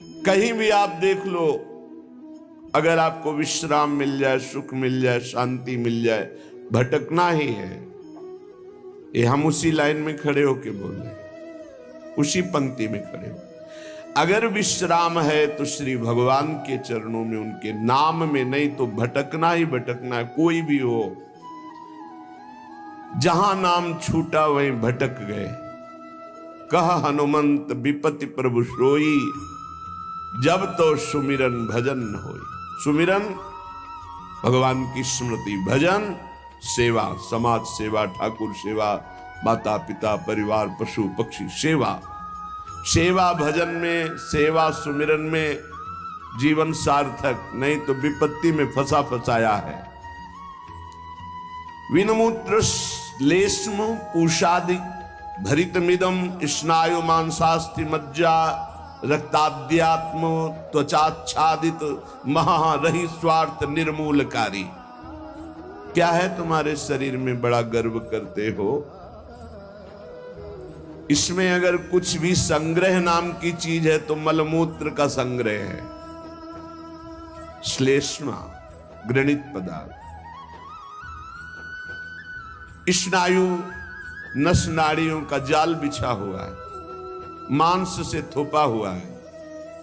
कहीं भी आप देख लो, अगर आपको विश्राम मिल जाए, सुख मिल जाए, शांति मिल जाए, भटकना ही है। ये हम उसी लाइन में खड़े होके बोल रहे हैं, उसी पंक्ति में खड़े हो। अगर विश्राम है तो श्री भगवान के चरणों में, उनके नाम में, नहीं तो भटकना ही भटकना है। कोई भी हो, जहां नाम छूटा वहीं भटक गए। कह हनुमंत विपति प्रभु सोई, जब तो सुमिरन भजन न होई। सुमिरन भगवान की स्मृति, भजन सेवा, समाज सेवा, ठाकुर सेवा, माता पिता परिवार पशु पक्षी सेवा। सेवा भजन में, सेवा सुमिरन में जीवन सार्थक, नहीं तो विपत्ति में फंसा फंसाया है। विनमूत्र लेस्म पूषादि भरितमिदम स्नायु मांसास्ति मज्जा रक्ताद्यात्म त्वचाच्छादित महारहि स्वार्थ निर्मूलकारी। क्या है तुम्हारे शरीर में बड़ा गर्व करते हो? इसमें अगर कुछ भी संग्रह नाम की चीज है तो मलमूत्र का संग्रह है। श्लेष्मा घृणित पदार्थ, स्नायु नस नाड़ियों का जाल बिछा हुआ है, मांस से थोपा हुआ है,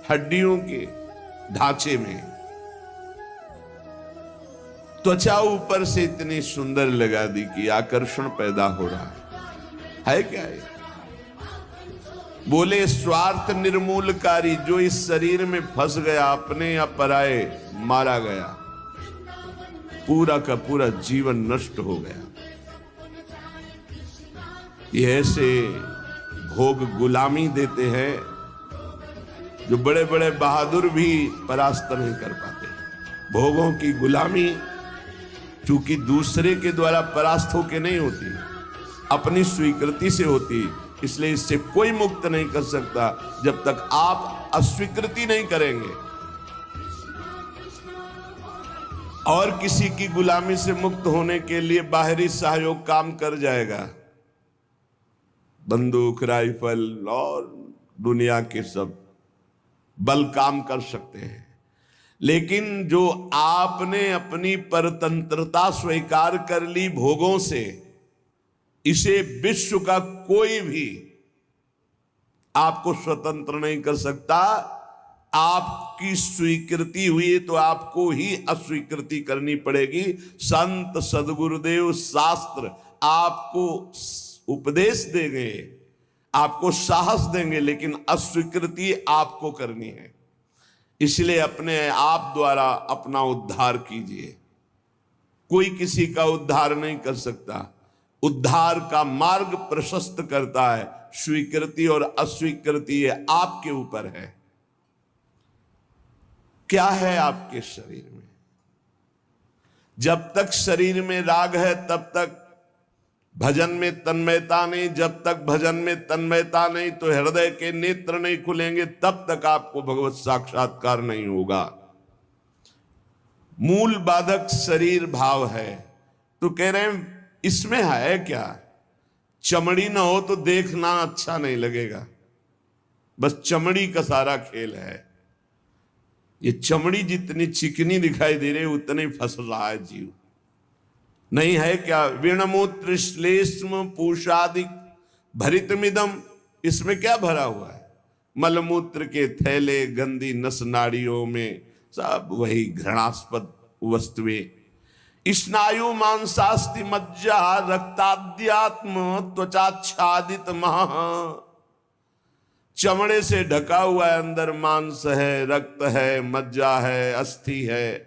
हड्डियों के ढांचे में। त्वचा ऊपर से इतनी सुंदर लगा दी कि आकर्षण पैदा हो रहा है क्या ये? बोले स्वार्थ निर्मूलकारी, जो इस शरीर में फंस गया, अपने या पराए मारा गया, पूरा का पूरा जीवन नष्ट हो गया। ये ऐसे भोग गुलामी देते हैं जो बड़े बड़े बहादुर भी परास्त नहीं कर पाते। भोगों की गुलामी चूंकि दूसरे के द्वारा परास्त होके नहीं होती, अपनी स्वीकृति से होती, इसलिए इससे कोई मुक्त नहीं कर सकता जब तक आप अस्वीकृति नहीं करेंगे। और किसी की गुलामी से मुक्त होने के लिए बाहरी सहयोग काम कर जाएगा, बंदूक, राइफल और दुनिया के सब बल काम कर सकते हैं। लेकिन जो आपने अपनी परतंत्रता स्वीकार कर ली भोगों से, इसे विश्व का कोई भी आपको स्वतंत्र नहीं कर सकता। आपकी स्वीकृति हुई तो आपको ही अस्वीकृति करनी पड़ेगी। संत सदगुरुदेव शास्त्र आपको उपदेश देंगे, आपको साहस देंगे, लेकिन अस्वीकृति आपको करनी है। इसलिए अपने आप द्वारा अपना उद्धार कीजिए। कोई किसी का उद्धार नहीं कर सकता। उद्धार का मार्ग प्रशस्त करता है स्वीकृति और अस्वीकृति, ये आपके ऊपर है। क्या है आपके शरीर में? जब तक शरीर में राग है तब तक भजन में तन्मयता नहीं। जब तक भजन में तन्मयता नहीं तो हृदय के नेत्र नहीं खुलेंगे, तब तक आपको भगवत साक्षात्कार नहीं होगा। मूल बाधक शरीर भाव है। तो कह रहे हैं इसमें है क्या? चमड़ी ना हो तो देखना अच्छा नहीं लगेगा, बस चमड़ी का सारा खेल है। ये चमड़ी जितनी चिकनी दिखाई दे रही उतने फंस रहा है जीव। नहीं है क्या? विणमूत्र श्लेष्म पूषादिक भरितमिदम, इसमें क्या भरा हुआ है? मलमूत्र के थैले, गंदी नस नाड़ियों में सब वही घृणास्पद वस्तुएं। स्नायु मांसास्ति मज्जा रक्ताद्यात्म त्वचाच्छादित मह, चमड़े से ढका हुआ है, अंदर मांस है, रक्त है, मज्जा है, अस्थि है।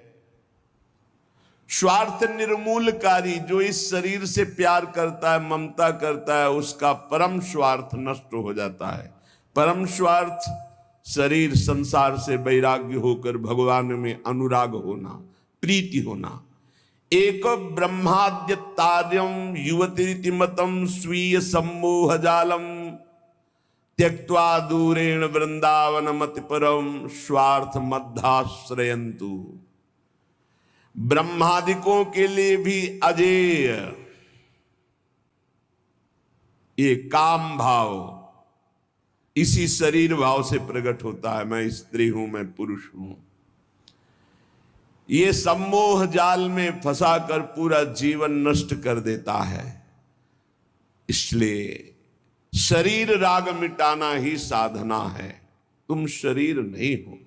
स्वार्थ निर्मूलकारी, जो इस शरीर से प्यार करता है, ममता करता है, उसका परम स्वार्थ नष्ट हो जाता है। परम स्वार्थ शरीर संसार से वैराग्य होकर भगवान में अनुराग होना, प्रीति होना। एक ब्रह्माद्य तार्यम युवती मतम स्वीय सम्मोह जालम त्यक्त्वा दूरेण वृंदावन मति परम स्वार्थ मध्याश्रयंतु। ब्रह्मादिकों के लिए भी अजेय ये काम भाव, इसी शरीर भाव से प्रकट होता है, मैं स्त्री हूं, मैं पुरुष हूं। ये सम्मोह जाल में फंसाकर पूरा जीवन नष्ट कर देता है। इसलिए शरीर राग मिटाना ही साधना है। तुम शरीर नहीं हो।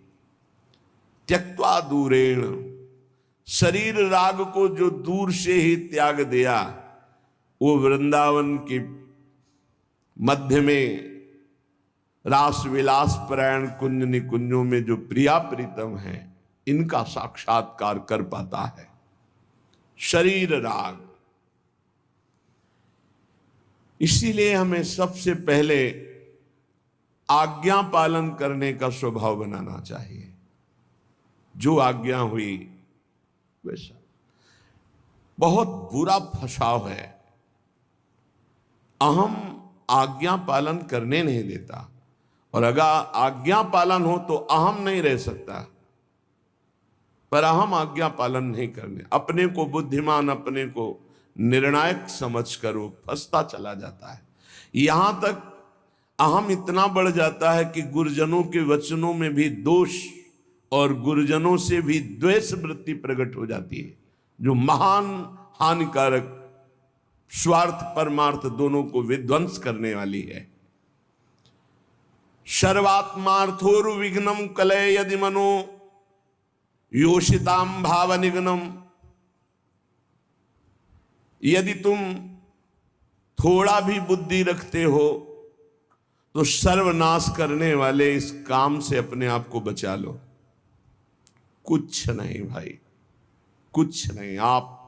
त्यक्त्वा दूरेण, शरीर राग को जो दूर से ही त्याग दिया, वो वृंदावन के मध्य में रास विलास परायण कुंज निकुंजों में जो प्रिया प्रीतम है, इनका साक्षात्कार कर पाता है। शरीर राग। इसीलिए हमें सबसे पहले आज्ञा पालन करने का स्वभाव बनाना चाहिए। जो आज्ञा हुई वैसा। बहुत बुरा फसाव है, अहम आज्ञा पालन करने नहीं देता, और अगर आज्ञा पालन हो तो अहम नहीं रह सकता, पर अहम आज्ञा पालन नहीं करने, अपने को बुद्धिमान, अपने को निर्णायक समझकर वो फंसता चला जाता है। यहां तक अहम इतना बढ़ जाता है कि गुरुजनों के वचनों में भी दोष और गुरुजनों से भी द्वेष वृत्ति प्रकट हो जाती है, जो महान हानिकारक, स्वार्थ परमार्थ दोनों को विध्वंस करने वाली है। सर्वात्मार्थोरु विघ्नम कलय यदि मनो योषिताम भाव निघ्नम। यदि तुम थोड़ा भी बुद्धि रखते हो तो सर्वनाश करने वाले इस काम से अपने आप को बचा लो। कुछ नहीं भाई, कुछ नहीं। आप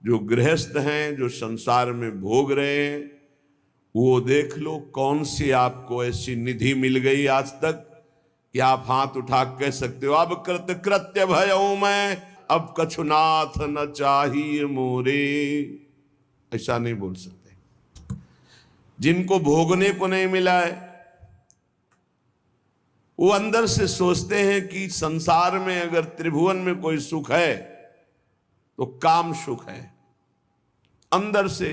जो गृहस्थ हैं, जो संसार में भोग रहे हैं, वो देख लो कौन सी आपको ऐसी निधि मिल गई आज तक कि आप हाथ उठा कह सकते हो अब कृत्य भयऊ मैं, अब कछुनाथ न चाहिए मोरे। ऐसा नहीं बोल सकते। जिनको भोगने को नहीं मिला है, वो अंदर से सोचते हैं कि संसार में अगर त्रिभुवन में कोई सुख है तो काम सुख है। अंदर से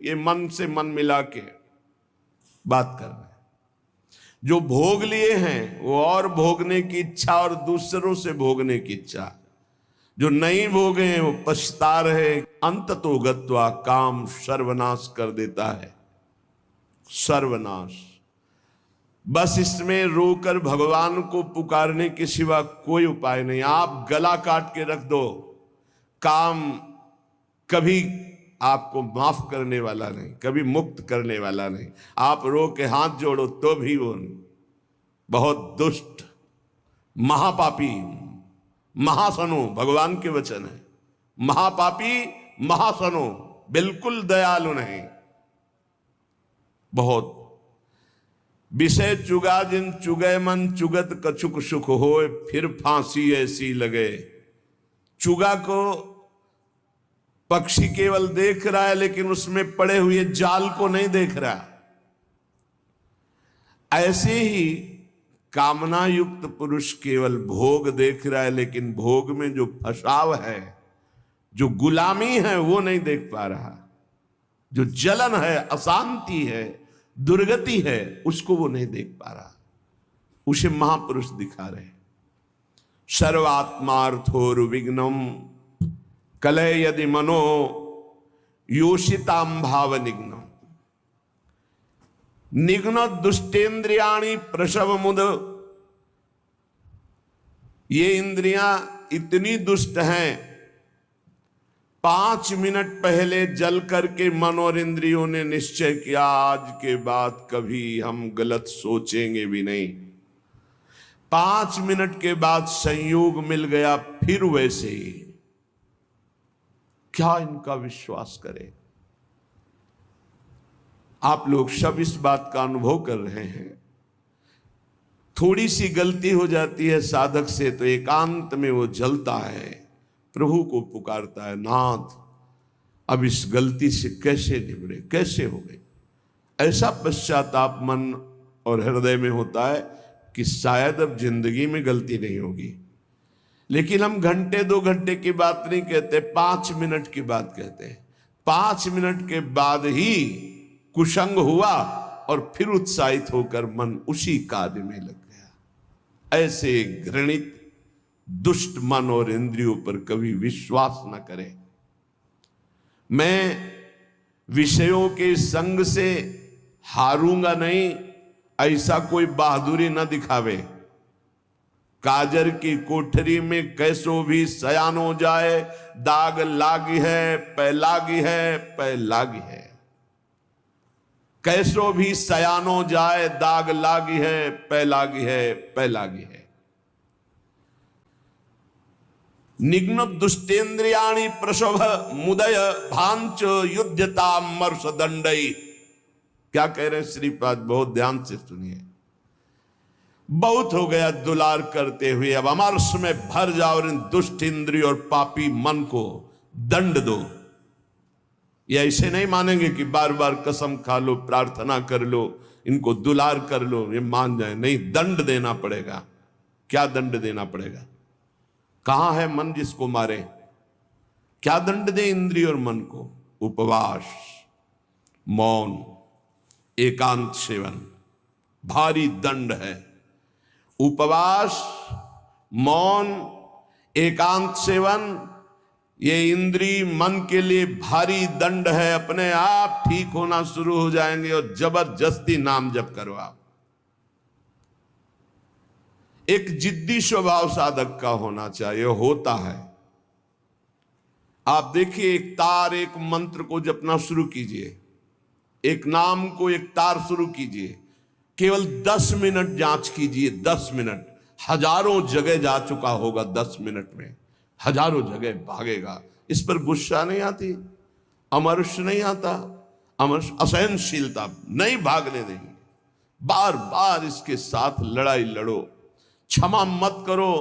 ये मन से मन मिला के बात कर रहे हैं। जो भोग लिए हैं वो और भोगने की इच्छा और दूसरों से भोगने की इच्छा। जो नहीं भोगे हैं वो पछता रहे। अंततो गत्वा काम सर्वनाश कर देता है, सर्वनाश। बस इसमें रोकर भगवान को पुकारने के सिवा कोई उपाय नहीं। आप गला काट के रख दो, काम कभी आपको माफ करने वाला नहीं, कभी मुक्त करने वाला नहीं। आप रो के हाथ जोड़ो तो भी वो नहीं। बहुत दुष्ट, महापापी, महासनो, भगवान के वचन है। महापापी, महासनो, बिल्कुल दयालु नहीं। बहुत विषय चुगा जिन चुगय मन, चुगत कछुक सुख होए, फिर फांसी ऐसी लगे। चुगा को पक्षी केवल देख रहा है, लेकिन उसमें पड़े हुए जाल को नहीं देख रहा। ऐसे ही कामना युक्त पुरुष केवल भोग देख रहा है, लेकिन भोग में जो फसाव है, जो गुलामी है, वो नहीं देख पा रहा। जो जलन है, अशांति है, दुर्गति है, उसको वो नहीं देख पा रहा। उसे महापुरुष दिखा रहे। सर्वात्मार्थोरु विघ्नम कलय यदि मनो योषिताम भाव निघ्नम। निघ्न दुष्टेन्द्रियाणि प्रसव मुद। ये इंद्रियां इतनी दुष्ट हैं, 5 मिनट पहले जल करके मन और इंद्रियों ने निश्चय किया आज के बाद कभी हम गलत सोचेंगे भी नहीं। 5 मिनट के बाद संयोग मिल गया, फिर वैसे ही। क्या इनका विश्वास करें? आप लोग सब इस बात का अनुभव कर रहे हैं। थोड़ी सी गलती हो जाती है साधक से तो एकांत में वो जलता है, प्रभु को पुकारता है, नाथ अब इस गलती से कैसे निबड़े, कैसे हो गए। ऐसा पश्चाताप मन और हृदय में होता है कि शायद अब जिंदगी में गलती नहीं होगी। लेकिन हम घंटे 2 घंटे की बात नहीं कहते, 5 मिनट की बात कहते हैं। 5 मिनट के बाद ही कुसंग हुआ और फिर उत्साहित होकर मन उसी कार्य में लग गया। ऐसे घृणित दुष्ट मन और इंद्रियों पर कभी विश्वास न करें। मैं विषयों के संग से हारूंगा नहीं, ऐसा कोई बहादुरी न दिखावे। काजर की कोठरी में कैसो भी सयान हो जाए, दाग लागी है पै लागी है पै लागी है। कैसो भी सयान हो जाए, दाग लागी है पै लागी है पै लागी है। निघ्न दुष्टेन्द्रियाणि प्रशोभ मुदय भांच युद्धता मर्ष दंडई। क्या कह रहे हैं श्रीपाद, बहुत ध्यान से सुनिए। बहुत हो गया दुलार करते हुए, अब अमरस में भर जाओ और इन दुष्ट इंद्रिय और पापी मन को दंड दो। ये ऐसे नहीं मानेंगे कि बार बार कसम खा लो, प्रार्थना कर लो, इनको दुलार कर लो, ये मान जाए। नहीं, दंड देना पड़ेगा। क्या दंड देना पड़ेगा? कहां है मन जिसको मारे? क्या दंड दे इंद्रिय और मन को? उपवास, मौन, एकांत सेवन, भारी दंड है। उपवास, मौन, एकांत सेवन, ये इंद्रिय मन के लिए भारी दंड है। अपने आप ठीक होना शुरू हो जाएंगे और जबरदस्ती नाम जप करो आप। एक जिद्दी स्वभाव साधक का होना चाहिए, होता है। आप देखिए, एक तार, एक मंत्र को जपना शुरू कीजिए, एक नाम को, एक तार शुरू कीजिए, केवल 10 मिनट जांच कीजिए। 10 मिनट, हजारों जगह जा चुका होगा। 10 मिनट में हजारों जगह भागेगा। इस पर गुस्सा नहीं आती, अमर्ष नहीं आता, अमर्ष असहनशीलता नहीं भागने देंगे। बार बार इसके साथ लड़ाई लड़ो, क्षमा मत करो।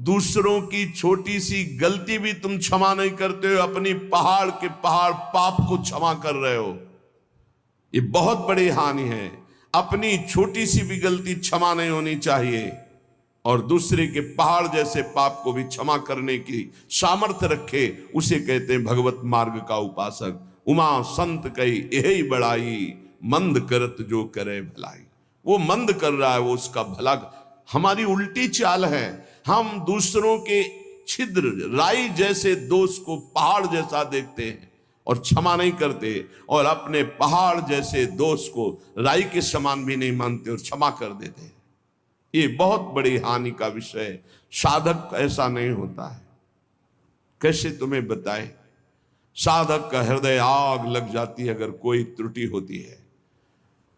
दूसरों की छोटी सी गलती भी तुम क्षमा नहीं करते हो, अपनी पहाड़ के पहाड़ पाप को क्षमा कर रहे हो। ये बहुत बड़ी हानि है। अपनी छोटी सी भी गलती क्षमा नहीं होनी चाहिए, और दूसरे के पहाड़ जैसे पाप को भी क्षमा करने की सामर्थ्य रखे, उसे कहते हैं भगवत मार्ग का उपासक। उमा संत कही यही बड़ाई, मंद करत जो करे भलाई। वो मंद कर रहा है, वो उसका भला। हमारी उल्टी चाल है, हम दूसरों के छिद्र राई जैसे दोष को पहाड़ जैसा देखते हैं और क्षमा नहीं करते, और अपने पहाड़ जैसे दोष को राई के समान भी नहीं मानते और क्षमा कर देते हैं। ये बहुत बड़ी हानि का विषय है। साधक ऐसा नहीं होता है। कैसे तुम्हें बताएं? साधक का हृदय आग लग जाती है अगर कोई त्रुटि होती है।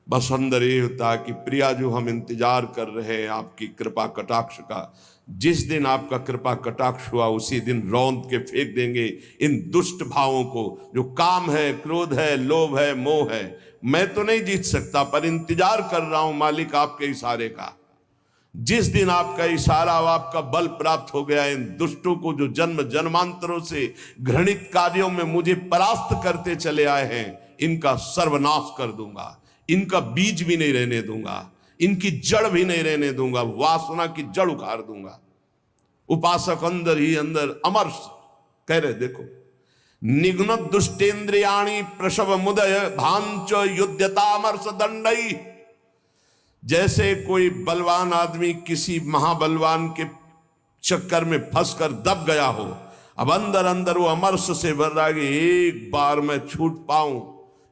बस अंदर ये होता है कि प्रिया जो हम इंतजार कर रहे हैं आपकी कृपा कटाक्ष का, जिस दिन आपका कृपा कटाक्ष हुआ उसी दिन रौंद के फेंक देंगे इन दुष्ट भावों को, जो काम है, क्रोध है, लोभ है, मोह है। मैं तो नहीं जीत सकता, पर इंतजार कर रहा हूं मालिक आपके इशारे का। जिस दिन आपका इशारा और आपका बल प्राप्त हो गया, इन दुष्टों को जो जन्म जन्मांतरों से घृणित कार्यों में मुझे परास्त करते चले आए हैं, इनका सर्वनाश कर दूंगा। इनका बीज भी नहीं रहने दूंगा, इनकी जड़ भी नहीं रहने दूंगा, वासना की जड़ उखाड़ दूंगा। उपासक अंदर ही अंदर अमर्ष कह रहे, देखो, निघ्न दुष्टेन्द्रियाणि प्रसव मुदय भांच युद्धतामर्ष दंडई। जैसे कोई बलवान आदमी किसी महाबलवान के चक्कर में फंसकर दब गया हो, अब अंदर अंदर वो अमर्ष से भर रहा है कि एक बार मैं छूट पाऊं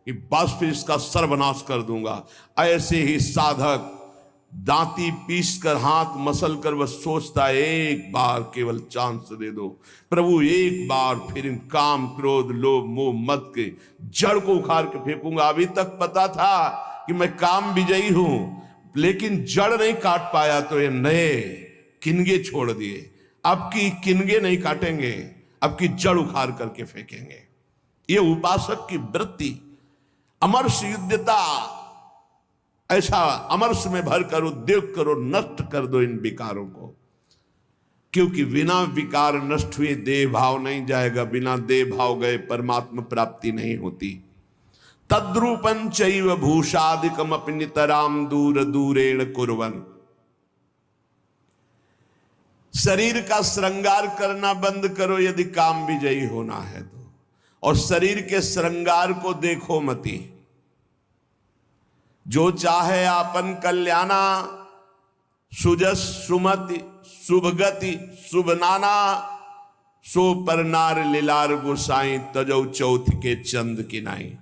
कि बस फिर इसका सर्वनाश कर दूंगा। ऐसे ही साधक दांती पीस कर, हाथ मसल कर बस सोचता है, एक बार केवल चांस दे दो प्रभु, एक बार फिर इन काम, क्रोध, लोभ, मोह, मद के जड़ को उखाड़ के फेंकूंगा। अभी तक पता था कि मैं काम विजयी हूं, लेकिन जड़ नहीं काट पाया तो ये नए किनगे छोड़ दिए। अब की किनगे नहीं काटेंगे, अब की जड़ उखाड़ करके फेंकेंगे। ये उपासक की वृत्ति, अमर्ष युद्धता। ऐसा अमर्ष में भरकर उद्योग करो, नष्ट कर दो इन विकारों को, क्योंकि बिना विकार नष्ट हुए देह भाव नहीं जाएगा। बिना देह भाव गए परमात्मा प्राप्ति नहीं होती। तद्रूपं चैव भूषादिकम अपि नितराम दूर दूरेण कुर्वन्। शरीर का श्रृंगार करना बंद करो यदि काम विजयी होना है तो, और शरीर के श्रृंगार को देखो मती। जो चाहे आपन कल्याणा, सुजस सुमति शुभगति शुभ नाना, सो पर नार लीलार गोसाई तजौ चौथ के चंद की नाई।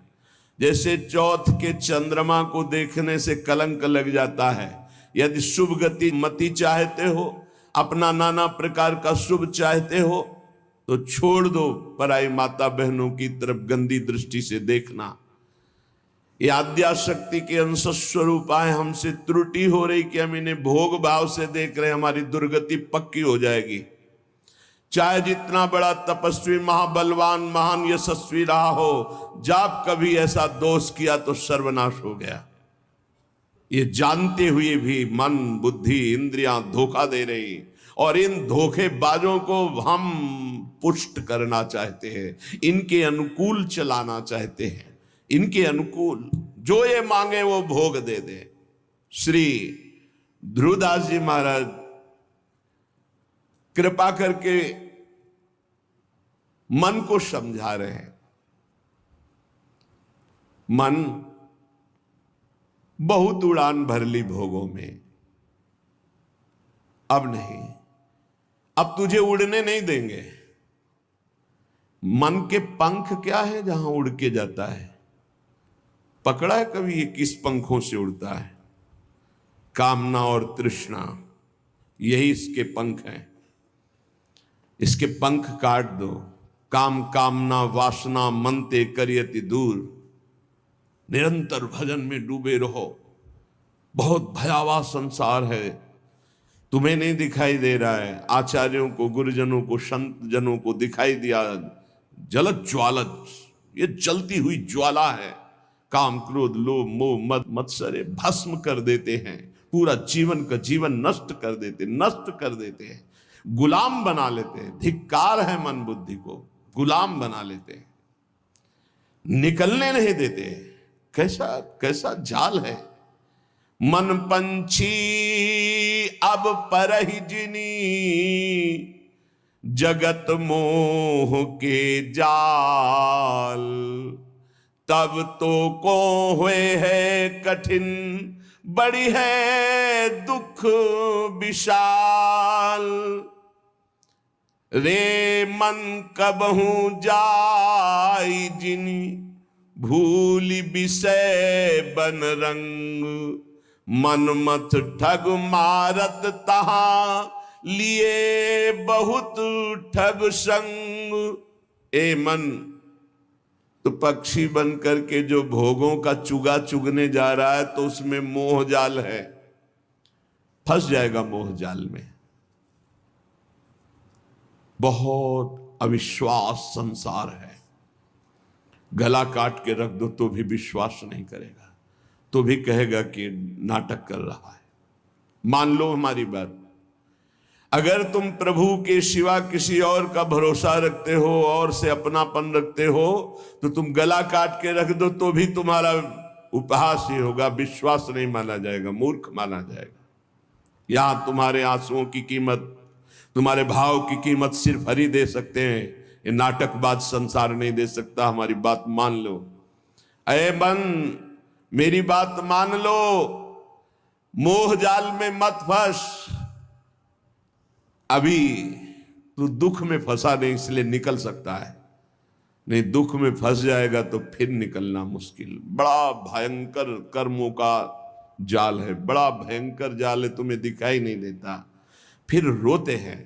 जैसे चौथ के चंद्रमा को देखने से कलंक लग जाता है, यदि शुभ गति मति चाहते हो, अपना नाना प्रकार का शुभ चाहते हो, तो छोड़ दो पराई माता बहनों की तरफ गंदी दृष्टि से देखना। ये आद्याशक्ति के अंश स्वरूप आए, हमसे त्रुटि हो रही कि हम इन्हें भोग भाव से देख रहे, हमारी दुर्गति पक्की हो जाएगी। चाहे जितना बड़ा तपस्वी महाबलवान महान यशस्वी रहा हो, जब कभी ऐसा दोष किया तो सर्वनाश हो गया। ये जानते हुए भी मन बुद्धि इंद्रियां धोखा दे रही, और इन धोखेबाजों को हम पुष्ट करना चाहते हैं, इनके अनुकूल चलाना चाहते हैं, इनके अनुकूल जो ये मांगे वो भोग दे दे। श्री ध्रुवदास जी महाराज कृपा करके मन को समझा रहे हैं। मन बहुत उड़ान भर ली भोगों में, अब नहीं, अब तुझे उड़ने नहीं देंगे। मन के पंख क्या है जहां उड़ के जाता है? पकड़ा है कभी ये किस पंखों से उड़ता है? कामना और तृष्णा, यही इसके पंख हैं। इसके पंख काट दो। काम कामना वासना मनते करियति दूर, निरंतर भजन में डूबे रहो। बहुत भयावह संसार है, तुम्हें नहीं दिखाई दे रहा है, आचार्यों को, गुरुजनों को, संत जनों को दिखाई दिया। जलत ज्वालत, ये जलती हुई ज्वाला है। काम क्रोध लोभ मोह मद मत्सरे भस्म कर देते हैं, पूरा जीवन का जीवन नष्ट कर देते हैं, गुलाम बना लेते हैं। धिक्कार है मन बुद्धि को, गुलाम बना लेते हैं, निकलने नहीं देते। कैसा कैसा जाल है। मन पंछी अब परहि जिनी, जगत मोह के जाल। तब तो को हुए है कठिन, बड़ी है दुख विशाल। रे मन कबहू जाई जिनी, भूली विषय बन रंग। मनमथ ठग मारत तहां, लिए बहुत ठग संग। ए मन, तो पक्षी बन करके जो भोगों का चुगा चुगने जा रहा है, तो उसमें मोह जाल है, फंस जाएगा मोह जाल में। बहुत अविश्वास संसार है। गला काट के रख दो तो भी विश्वास नहीं करेगा, तो भी कहेगा कि नाटक कर रहा है। मान लो हमारी बात, अगर तुम प्रभु के सिवा किसी और का भरोसा रखते हो और से अपनापन रखते हो, तो तुम गला काट के रख दो तो भी तुम्हारा उपहास ही होगा, विश्वास नहीं माना जाएगा, मूर्ख माना जाएगा। यहां तुम्हारे आंसुओं की कीमत, तुम्हारे भाव की कीमत सिर्फ हरि दे सकते हैं। ये नाटकबाज संसार नहीं दे सकता। हमारी बात मान लो। अये मन, मेरी बात मान लो, मोह जाल में मत फंस। अभी तू दुख में फंसा नहीं, इसलिए निकल सकता है, नहीं दुख में फंस जाएगा तो फिर निकलना मुश्किल। बड़ा भयंकर कर्मों का जाल है, बड़ा भयंकर जाल है, तुम्हें दिखाई नहीं देता, फिर रोते हैं।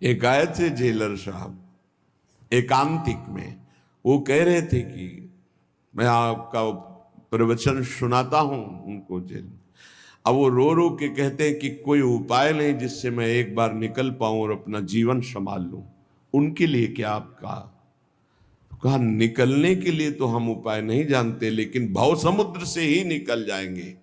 एक आए थे जेलर साहब एकांतिक में, वो कह रहे थे कि मैं आपका प्रवचन सुनाता हूं उनको जेल। अब वो रो रो के कहते हैं कि कोई उपाय नहीं जिससे मैं एक बार निकल पाऊं और अपना जीवन संभाल लूं। उनके लिए क्या आपका? कहा निकलने के लिए तो हम उपाय नहीं जानते, लेकिन भव समुद्र से ही निकल जाएंगे।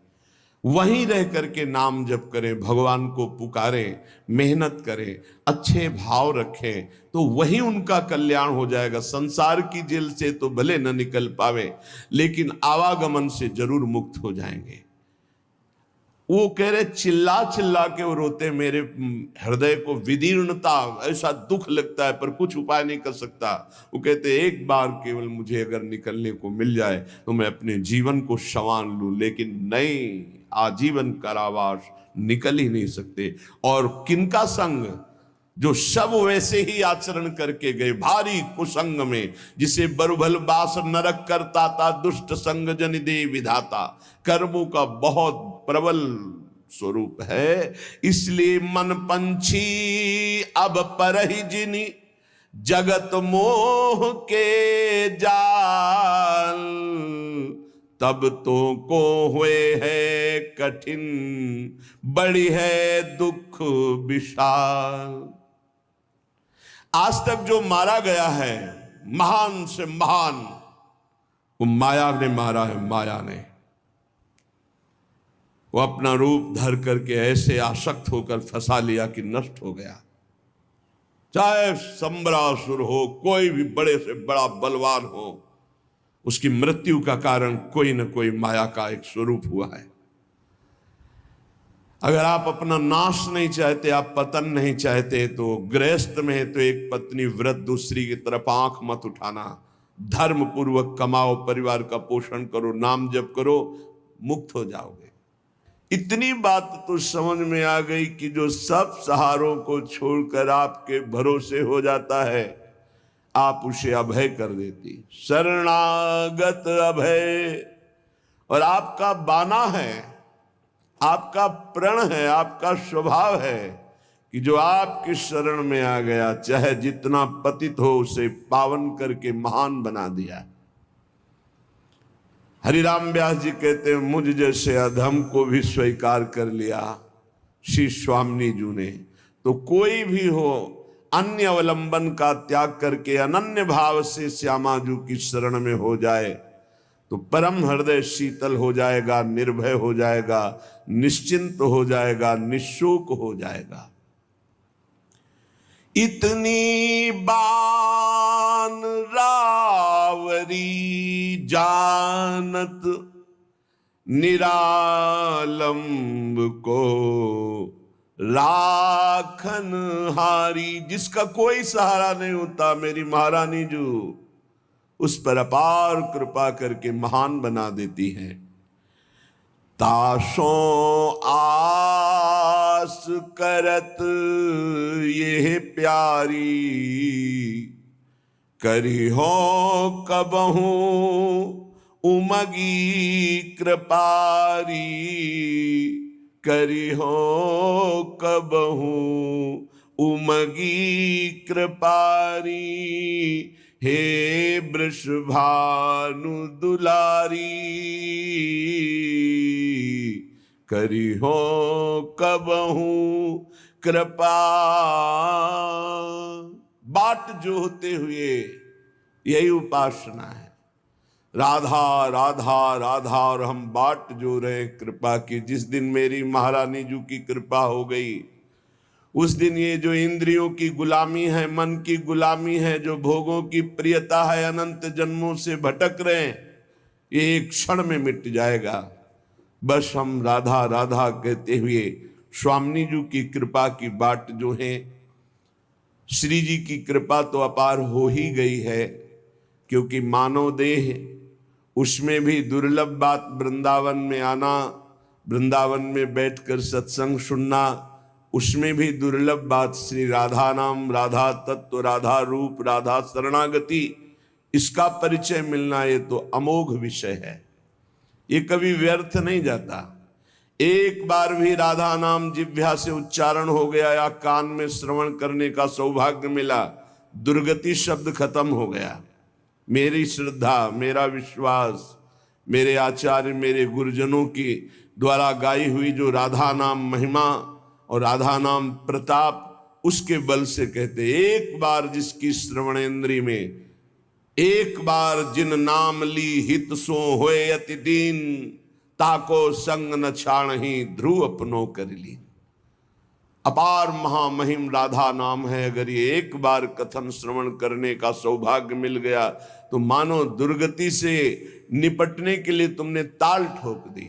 वहीं रह करके नाम जप करें, भगवान को पुकारें, मेहनत करें, अच्छे भाव रखें, तो वहीं उनका कल्याण हो जाएगा। संसार की जेल से तो भले न निकल पावे, लेकिन आवागमन से जरूर मुक्त हो जाएंगे। वो कह रहे चिल्ला चिल्ला के वो रोते, मेरे हृदय को विदीर्णता, ऐसा दुख लगता है पर कुछ उपाय नहीं कर सकता। वो कहते एक बार केवल मुझे अगर निकलने को मिल जाए तो मैं अपने जीवन को संवार लूं, लेकिन नहीं, आजीवन कारावास, निकल ही नहीं सकते। और किनका संग? जो सब वैसे ही आचरण करके गए, भारी कुसंग में, जिसे बरुभल बास नरक करता था, दुष्ट संग जन दे विधाता। कर्मों का बहुत प्रबल स्वरूप है। इसलिए मन पंछी अब परहि जिनि, जगत मोह के जाल। तब तो को हुए है कठिन, बड़ी है दुख विशाल। आज तक जो मारा गया है, महान से महान, वो माया ने मारा है। माया ने वो अपना रूप धर करके ऐसे आसक्त होकर फंसा लिया कि नष्ट हो गया। चाहे संबरासुर हो, कोई भी बड़े से बड़ा बलवान हो, उसकी मृत्यु का कारण कोई न कोई माया का एक स्वरूप हुआ है। अगर आप अपना नाश नहीं चाहते, आप पतन नहीं चाहते, तो गृहस्थ में है तो एक पत्नी व्रत, दूसरी की तरफ आंख मत उठाना। धर्म पूर्वक कमाओ, परिवार का पोषण करो, नाम जप करो, मुक्त हो जाओगे। इतनी बात तो समझ में आ गई कि जो सब सहारों को छोड़कर आपके भरोसे हो जाता है, आप उसे अभय कर देती। शरणागत अभय। और आपका बाना है, आपका प्रण है, आपका स्वभाव है कि जो आपकी शरण में आ गया, चाहे जितना पतित हो, उसे पावन करके महान बना दिया। हरिराम व्यास जी कहते हैं, मुझ जैसे अधम को भी स्वीकार कर लिया श्री स्वामी जी ने। तो कोई भी हो, अन्य अवलंबन का त्याग करके अनन्य भाव से श्यामा जी की शरण में हो जाए तो परम हृदय शीतल हो जाएगा, निर्भय हो जाएगा, निश्चिंत हो जाएगा, निशोक हो जाएगा। इतनी बान रावरी जानत, निरालंब को राखन हारी। जिसका कोई सहारा नहीं होता, मेरी महारानी जो उस पर अपार कृपा करके महान बना देती हैं। ताशो आस करत ये प्यारी, करी हो कबहू उमगी कृपारी। करी हो कबहू उमगी कृपारी, हे वृषभानु दुलारी। करी हो कबहू कृपा। बाट जोहते हुए यही उपासना है, राधा राधा राधा। और हम बाट जो रहे कृपा की। जिस दिन मेरी महारानी जी की कृपा हो गई, उस दिन ये जो इंद्रियों की गुलामी है, मन की गुलामी है, जो भोगों की प्रियता है, अनंत जन्मों से भटक रहे हैं, ये एक क्षण में मिट जाएगा। बस हम राधा राधा कहते हुए स्वामी जी की कृपा की बाट जो है। श्री जी की कृपा तो अपार हो ही गई है, क्योंकि मानव देह, उसमें भी दुर्लभ बात वृंदावन में आना, वृंदावन में बैठकर सत्संग सुनना, उसमें भी दुर्लभ बात श्री राधा नाम, राधा तत्व, राधा रूप, राधा शरणागति, इसका परिचय मिलना, ये तो अमोघ विषय है। ये कभी व्यर्थ नहीं जाता। एक बार भी राधा नाम जिह्वा से उच्चारण हो गया या कान में श्रवण करने का सौभाग्य मिला, दुर्गति शब्द खत्म हो गया। मेरी श्रद्धा, मेरा विश्वास, मेरे आचार्य, मेरे गुरुजनों की द्वारा गाई हुई जो राधा नाम महिमा और राधा नाम प्रताप, उसके बल से कहते, एक बार जिसकी श्रवणेन्द्री में, एक बार जिन नाम ली हित सो होए अति दीन, ताको संग न छाणहि ध्रुव अपनो कर ली। अपार महामहिम राधा नाम है। अगर ये एक बार कथन श्रवण करने का सौभाग्य मिल गया तो मानो दुर्गति से निपटने के लिए तुमने ताल ठोक दी।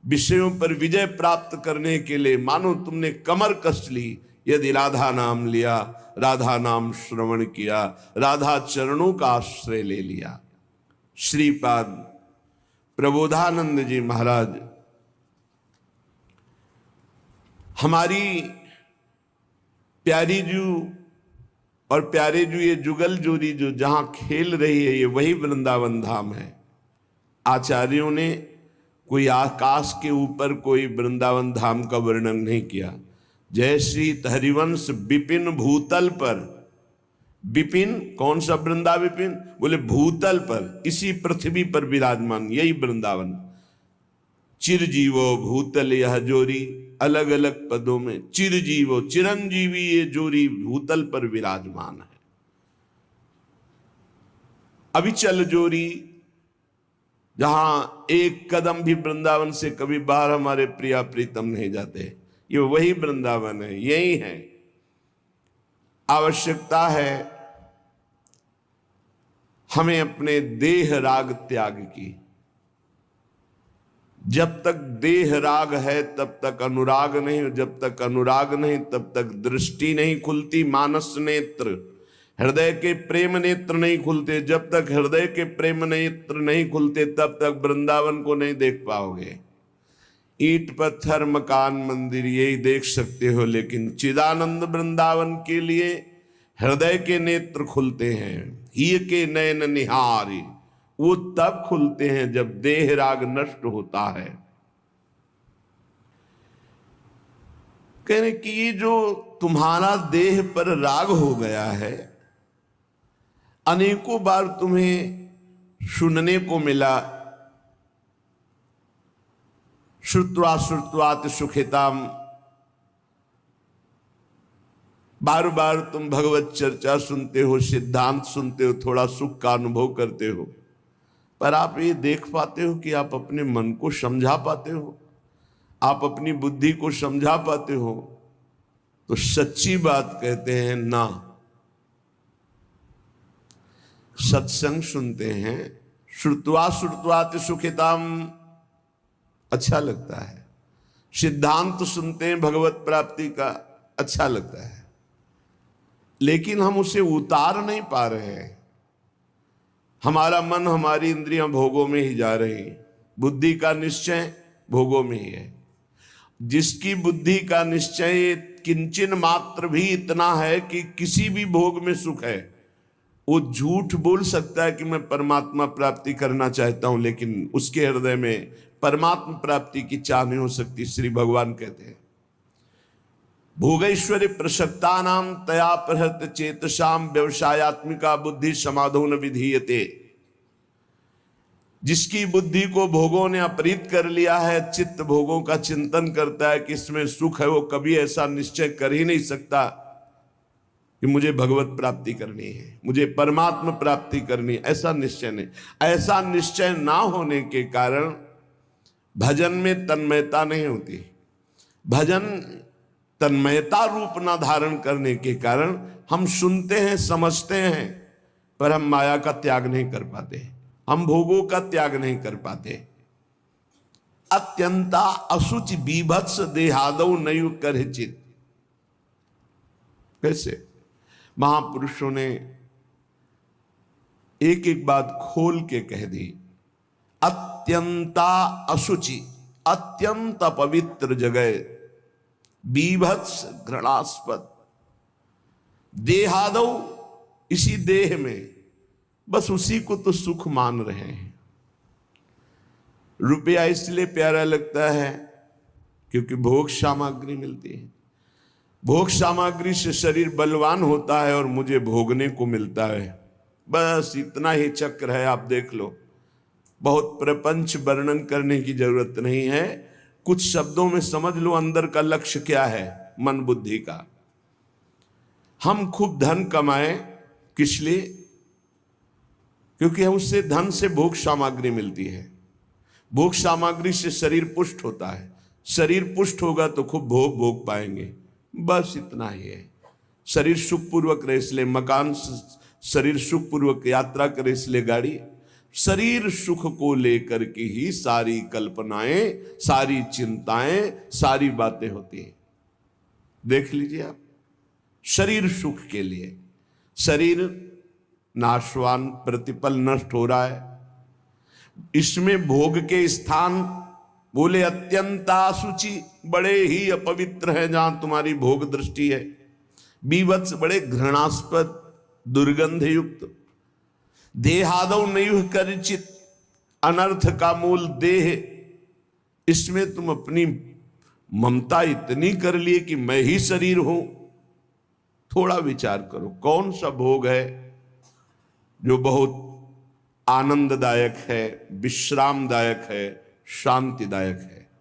विषयों पर विजय प्राप्त करने के लिए मानो तुमने कमर कस ली। यदि राधा नाम लिया, राधा नाम श्रवण किया, राधा चरणों का आश्रय ले लिया। श्रीपाद प्रबोधानंद जी महाराज हमारी प्यारी जू और प्यारे जू, ये जुगल जोड़ी जो जहां खेल रही है, ये वही वृंदावन धाम है। आचार्यों ने कोई आकाश के ऊपर कोई वृंदावन धाम का वर्णन नहीं किया। जय श्री हरिवंश विपिन भूतल पर, विपिन कौन सा वृंदा विपिन, बोले भूतल पर, इसी पृथ्वी पर विराजमान, यही वृंदावन। चिरजीवो भूतल यह जोरी, अलग अलग पदों में चिरजीवो चिरंजीवी ये जोरी भूतल पर विराजमान है। अविचल जोरी, जहां एक कदम भी वृंदावन से कभी बाहर हमारे प्रिया प्रीतम नहीं जाते, ये वही वृंदावन है, यही है। आवश्यकता है हमें अपने देह राग त्याग की। जब तक देह राग है तब तक अनुराग नहीं, जब तक अनुराग नहीं तब तक दृष्टि नहीं खुलती, मानस नेत्र, हृदय के प्रेम नेत्र नहीं खुलते। जब तक हृदय के प्रेम नेत्र नहीं खुलते तब तक वृंदावन को नहीं देख पाओगे। ईंट पत्थर मकान मंदिर यही देख सकते हो, लेकिन चिदानंद वृंदावन के लिए हृदय के नेत्र खुलते हैं। ही के नयन निहारी, वो तब खुलते हैं जब देह राग नष्ट होता है। कहने कि ये जो तुम्हारा देह पर राग हो गया है, अनेकों बार तुम्हें सुनने को मिला, श्रुत्वा श्रुत्वात सुखिताम, बार बार तुम भगवत चर्चा सुनते हो, सिद्धांत सुनते हो, थोड़ा सुख का अनुभव करते हो, पर आप ये देख पाते हो कि आप अपने मन को समझा पाते हो, आप अपनी बुद्धि को समझा पाते हो? तो सच्ची बात कहते हैं ना। सत्संग सुनते हैं, श्रुत्वा श्रुत्वात सुखिताम, अच्छा लगता है। सिद्धांत सुनते हैं भगवत प्राप्ति का, अच्छा लगता है, लेकिन हम उसे उतार नहीं पा रहे हैं। हमारा मन, हमारी इंद्रियां भोगों में ही जा रही हैं। बुद्धि का निश्चय भोगों में ही है। जिसकी बुद्धि का निश्चय किंचन मात्र भी इतना है कि किसी भी भोग में सुख है, वो झूठ बोल सकता है कि मैं परमात्मा प्राप्ति करना चाहता हूं, लेकिन उसके हृदय में परमात्मा प्राप्ति की चाह नहीं हो सकती। श्री भगवान कहते हैं, भोगैश्वर्य प्रसक्ता नाम तया प्रहृत चेतसाम व्यवसायत्मिका बुद्धि समाधो न विधीयते। जिसकी बुद्धि को भोगों ने अपहृत कर लिया है, चित्त भोगों का चिंतन करता है कि इसमें सुख है, वो कभी ऐसा निश्चय कर ही नहीं सकता कि मुझे भगवत प्राप्ति करनी है, मुझे परमात्मा प्राप्ति करनी है। ऐसा निश्चय नहीं। ऐसा निश्चय ना होने के कारण भजन में तन्मयता नहीं होती। भजन तन्मयता रूप ना धारण करने के कारण हम सुनते हैं, समझते हैं, पर हम माया का त्याग नहीं कर पाते, हम भोगों का त्याग नहीं कर पाते। अत्यंता असुचि बीभत्स देहादौ नयु करचित। कैसे महापुरुषों ने एक एक बात खोल के कह दी। अत्यंता असुचि, अत्यंत पवित्र जगह, बीभत्स घृणास्पद, देहादौ, इसी देह में, बस उसी को तो सुख मान रहे हैं। रुपया इसलिए प्यारा लगता है क्योंकि भोग सामग्री मिलती है। भोग सामग्री से शरीर बलवान होता है और मुझे भोगने को मिलता है। बस इतना ही चक्र है, आप देख लो। बहुत प्रपंच वर्णन करने की जरूरत नहीं है, कुछ शब्दों में समझ लो अंदर का लक्ष्य क्या है मन बुद्धि का। हम खूब धन कमाएं, किस लिए? क्योंकि उससे धन से भोग सामग्री मिलती है। भोग सामग्री से शरीर पुष्ट होता है, शरीर पुष्ट होगा तो खूब भोग भोग पाएंगे। बस इतना ही है। शरीर सुखपूर्वक रहे इसलिए मकान, शरीर सुखपूर्वक यात्रा करे इसलिए गाड़ी, शरीर सुख को लेकर के ही सारी कल्पनाएं, सारी चिंताएं, सारी बातें होती हैं। देख लीजिए आप, शरीर सुख के लिए, शरीर नाशवान, प्रतिपल नष्ट हो रहा है, इसमें भोग के स्थान बोले अत्यंत असुचि, बड़े ही अपवित्र है जहां तुम्हारी भोग दृष्टि है। बीभत्स, बड़े घृणास्पद, दुर्गंध युक्त। देहादौ नैव करचित, अनर्थ का मूल देह, इसमें तुम अपनी ममता इतनी कर लिए कि मैं ही शरीर हूं। थोड़ा विचार करो, कौन सा भोग है जो बहुत आनंददायक है, विश्रामदायक है, शांतिदायक है?